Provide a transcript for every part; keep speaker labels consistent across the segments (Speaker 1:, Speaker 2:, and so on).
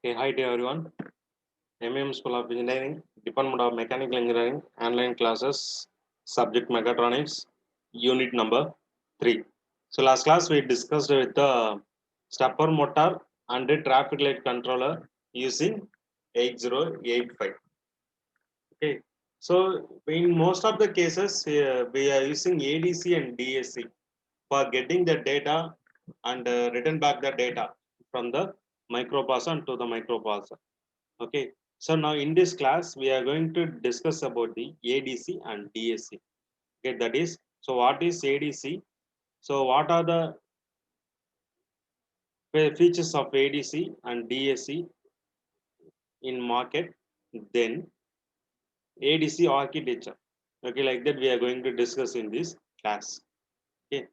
Speaker 1: Hey, hi to everyone. MEM School of Engineering, Department of Mechanical Engineering, online classes, subject mechatronics, unit number 3. So last class we discussed with the stepper motor and the traffic light controller using 8085. Okay. So in most of the cases, we are using ADC and DAC for getting the data and return back the data from the microprocessor to the microprocessor. Okay, so now in this class we are going to discuss about the ADC and DAC. Okay, that is, so what is ADC? So what are the features of ADC and DAC in market? Then ADC architecture. Okay, like that we are going to discuss in this class. Okay.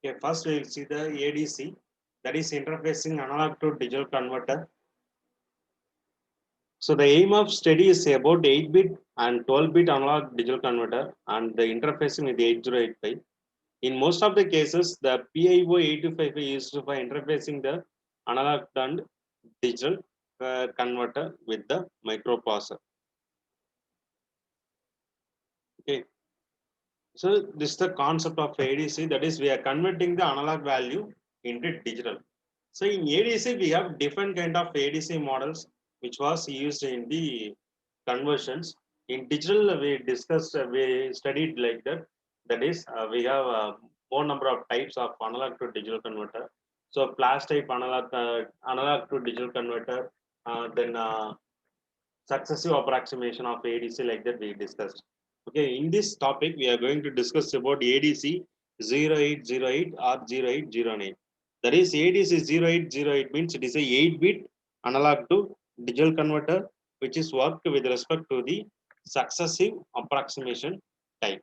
Speaker 1: Okay, first we will see the ADC, that is interfacing analog to digital converter. So the aim of study is about 8-bit and 12-bit analog digital converter and the interfacing with the 8085. In most of the cases, the PIO 8255 is used for interfacing the analog and digital converter with the microprocessor. Okay, so this is the concept of ADC. That is, we are converting the analog value into digital. So in ADC, we have different kind of ADC models which was used in the conversions. In digital, we discussed, we studied like that. That is, we have more number of types of analog to digital converter. So flash type analog to digital converter, then successive approximation of ADC like that we discussed. Okay, in this topic, we are going to discuss about ADC 0808 or 0809. That is ADC 0808 means it is a 8-bit analog to digital converter which is worked with respect to the successive approximation type.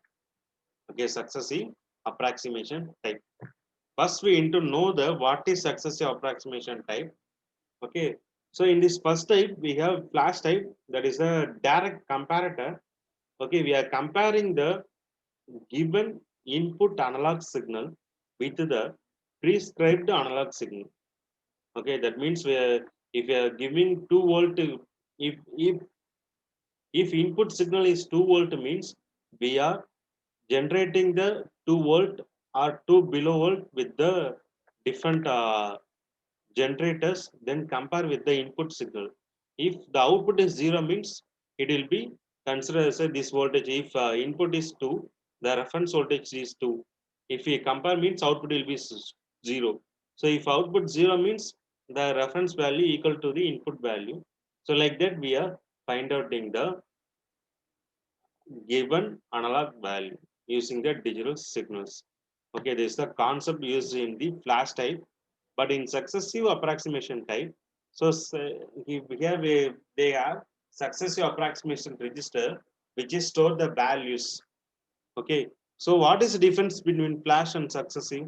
Speaker 1: Okay, successive approximation type. First, we need to know the what is successive approximation type. Okay, so in this first type, we have flash type, that is a direct comparator. Okay, we are comparing the given input analog signal with the prescribed analog signal. Okay, that means we are, if we are giving 2 volt, if input signal is 2 volt means we are generating the 2 volt or 2 kV with the different generators, then compare with the input signal. If the output is 0 means it will be considered as this voltage. If input is 2, the reference voltage is 2. If we compare means output will be 0. So if output 0 means the reference value equal to the input value. So like that we are find out in the given analog value using the digital signals. Okay, this is the concept used in the flash type, but in successive approximation type, so they have successive approximation register which is store the values. Okay, so what is the difference between flash and successive?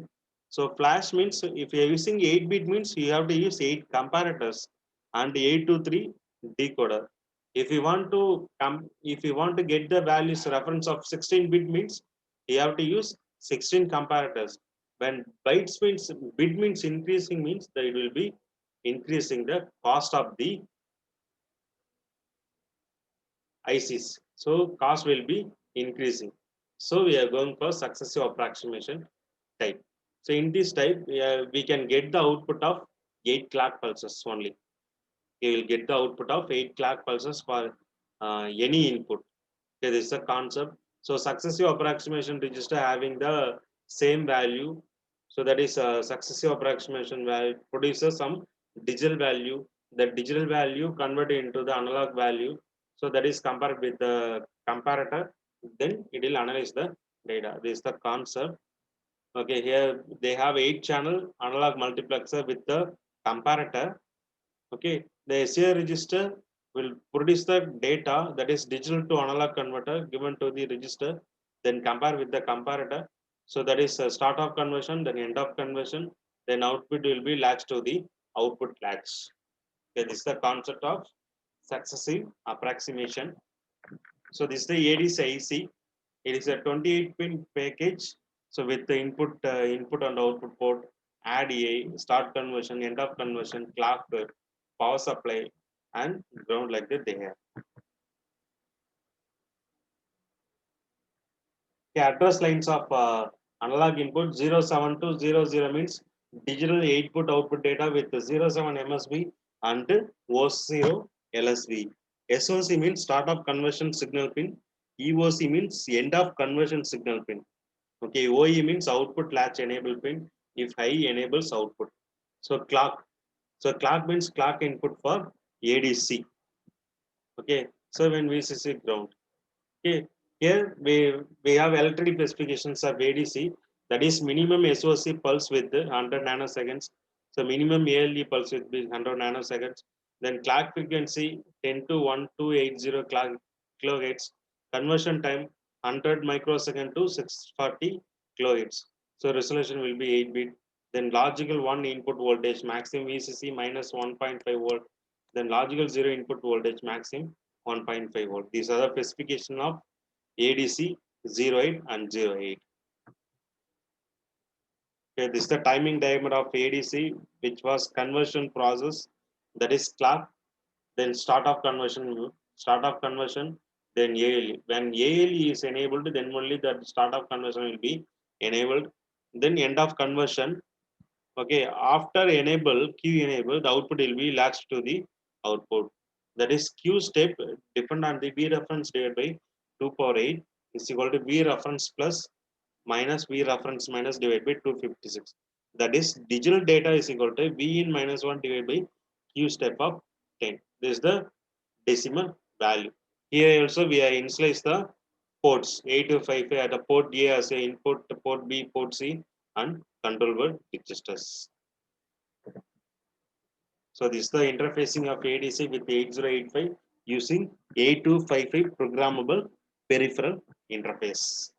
Speaker 1: So flash means if you are using 8-bit means you have to use 8 comparators and 8 to 3 decoder. If you want to if you want to get the values reference of 16-bit means you have to use 16 comparators. When bytes means bit means increasing means that it will be increasing the cost of the ICs. So cost will be increasing. So we are going for successive approximation type. So in this type, we can get the output of 8 clock pulses only. We will get the output of 8 clock pulses for any input. Okay, this is a concept. So successive approximation register having the same value. So that is successive approximation value produces some digital value. The digital value converted into the analog value. So that is compared with the comparator. Then it will analyze the data. This is the concept. Okay, here they have 8-channel analog multiplexer with the comparator. Okay, the SAR register will produce the data, that is digital to analog converter given to the register, then compare with the comparator. So that is start of conversion, then end of conversion, then output will be latched to the output latch. Okay, this is the concept of successive approximation. So this is the ADC. It is a 28-pin package. So with the input and output port, add a start conversion, end of conversion, clock, power supply, and ground like that they have. The address lines of analog input 07200 means digital input output data with 07 MSB and O0 LSB. SOC means start of conversion signal pin. EOC means end of conversion signal pin. Okay, OE means output latch enable pin if high enables output. So clock. So clock means clock input for ADC. Okay, so when VCC ground. Okay, here we have electric specifications of ADC, that is minimum SOC pulse with 100 nanoseconds. So minimum ALE pulse with 100 nanoseconds. Then clock frequency 10 to 1280 kilohertz. Conversion time 100 microsecond to 640 kilohertz. So resolution will be 8-bit. Then logical 1 input voltage maximum VCC minus 1.5 volt. Then logical 0 input voltage maximum 1.5 volt. These are the specification of ADC 08 and 08. Okay, this is the timing diagram of ADC, which was conversion process, that is clock, then start of conversion, then ALE. When ALE is enabled, then only the start of conversion will be enabled. Then end of conversion. Okay, after Q enable, the output will be latched to the output. That is Q step depend on the V reference divided by 2 power 8 is equal to V reference plus minus V reference minus divided by 256. That is digital data is equal to V in minus 1 divided by Q step of 10. This is the decimal value. Here also we are initialize the ports 8255 at the port A as a input, port B, port C, and control word registers. So this is the interfacing of ADC with 8085 using 8255 programmable peripheral interface.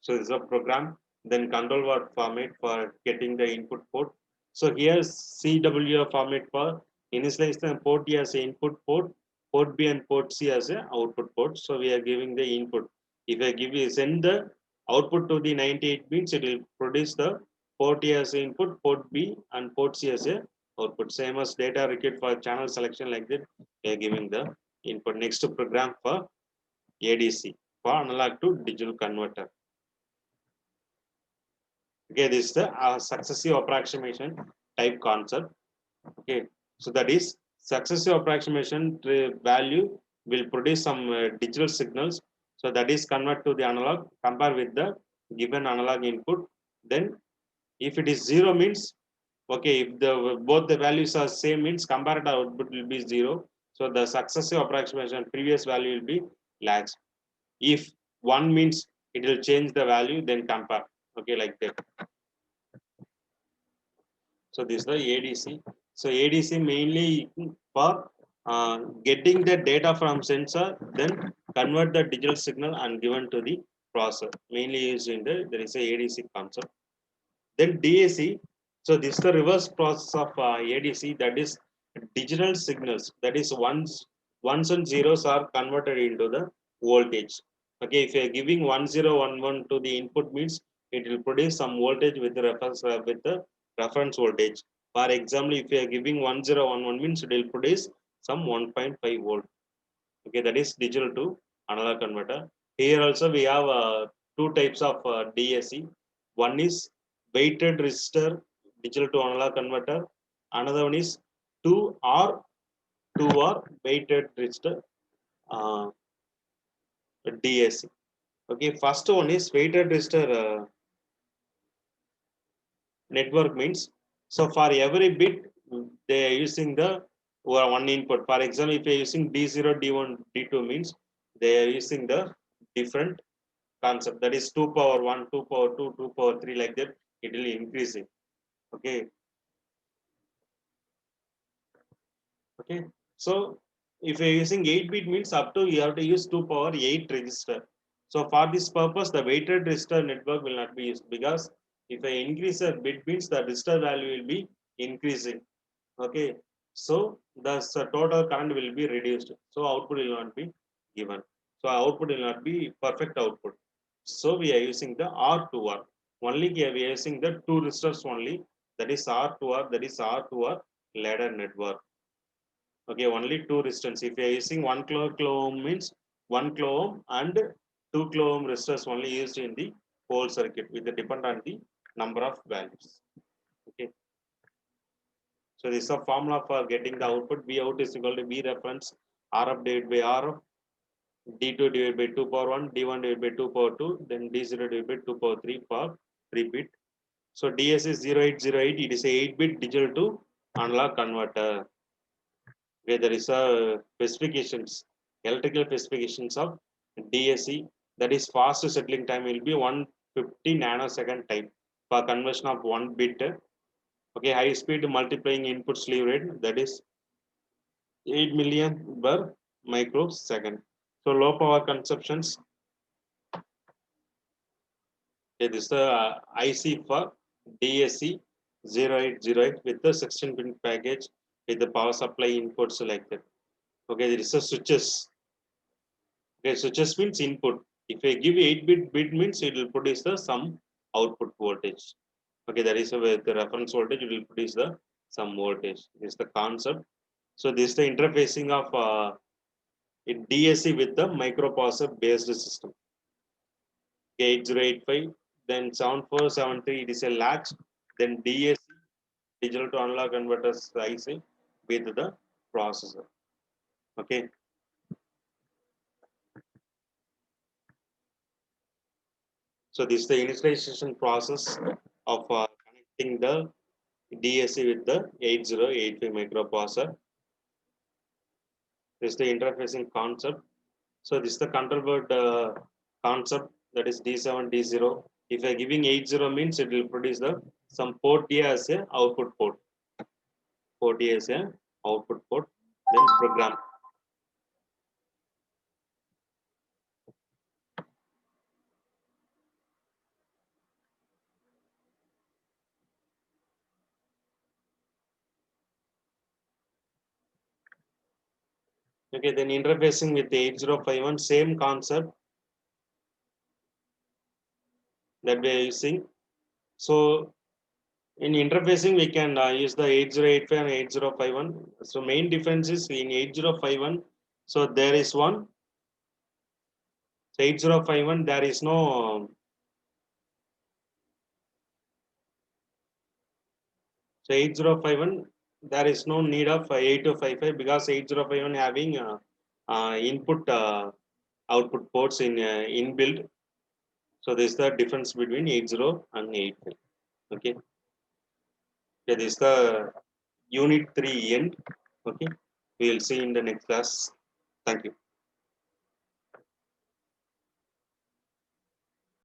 Speaker 1: So this is a program, then control word format for getting the input port. So here CWR format for initialize the port A as a input port, port B and port C as a output port. So we are giving the input. If I send the output to the 98 bits, it will produce the port A as a input, port B and port C as a output. Same as data required for channel selection like that, we are giving the input. Next program for ADC for analog to digital converter. Okay, this is the successive approximation type concept. Okay, so that is successive approximation value will produce some digital signals. So that is convert to the analog, compare with the given analog input. Then if it is 0 means, okay, if the both the values are same means comparative output will be 0. So the successive approximation previous value will be lags. If 1 means it will change the value, then compare. Okay, like that. So this is the ADC. So ADC mainly for getting the data from sensor, then convert the digital signal and given to the processor. Mainly used in there is a ADC concept. Then DAC. So this is the reverse process of ADC, that is digital signals. That is ones and zeros are converted into the voltage. Okay, if you are giving 1011 to the input means it will produce some voltage with the reference voltage. For example, if you are giving 1011 means it will produce some 1.5 volt. Okay, that is digital to analog converter. Here also we have two types of DAC. One is weighted resistor digital to analog converter. Another one is 2 or weighted resistor DAC. Okay, first one is weighted resistor network means, so for every bit they are using the one input. For example, if you are using D0, D1, D2 means they are using the different concept, that is 2 power 1, 2 power 2, 2 power 3 like that, it will increase it. Okay. Okay. So if you are using 8-bit means up to you have to use 2 power 8 register. So for this purpose, the weighted resistor network will not be used, because if I increase a bit means the resistor value will be increasing. Okay, so the total current will be reduced. So output will not be given. So output will not be perfect output. So we are using the R2R. Only we are using the two resistors only. That is R2R. That is R2R ladder network. Okay, only two resistance. If you are using 1 kilo ohm means 1 kilo ohm and 2 kilo ohm resistors only used in the whole circuit with the depend on the number of values. Okay. So this is a formula for getting the output. V out is equal to V reference RF divided by RF, D2 divided by 2 power 1, D1 divided by 2 power 2, then D0 divided by 2 power 3 for 3 bit. So DS is 0808. It is a 8-bit digital to analog converter. Where there is a specifications, electrical specifications of DSC, that is fast settling time will be 150 nanosecond time for conversion of 1 bit. Okay, high speed multiplying input sleeve rate, that is 8 million per microsecond. So low power consumptions. Okay, this is the IC for DSC 0808 with the 16-pin package with the power supply input selected. Okay, there is a switches. Okay, switches means input. If I give 8-bit means it will produce the some output voltage. Okay, that is with the reference voltage, it will produce the some voltage. This is the concept. So this is the interfacing of in DSC with the microprocessor based system. 8085, then 7473, it is a latch, then DSC, digital to analog converters IC with the processor. Okay. So this is the initialization process of connecting the DSC with the 8085 microprocessor. This is the interfacing concept. So this is the control board concept, that is D7, D0. If I giving 80 means it will produce the some port A as a output port. Port A as a output port, then program. Okay, then interfacing with the 8051, same concept that we are using. So in interfacing, we can use the 8085 and 8051. So main difference is in 8051. So there is one. So 8051, there is no. So 8051, there is no need of 8255 because 8051 having input output ports in inbuilt. So this is the difference between 80 and 85. Okay. Yeah, this is the unit 3 end. Okay. We will see in the next class. Thank you.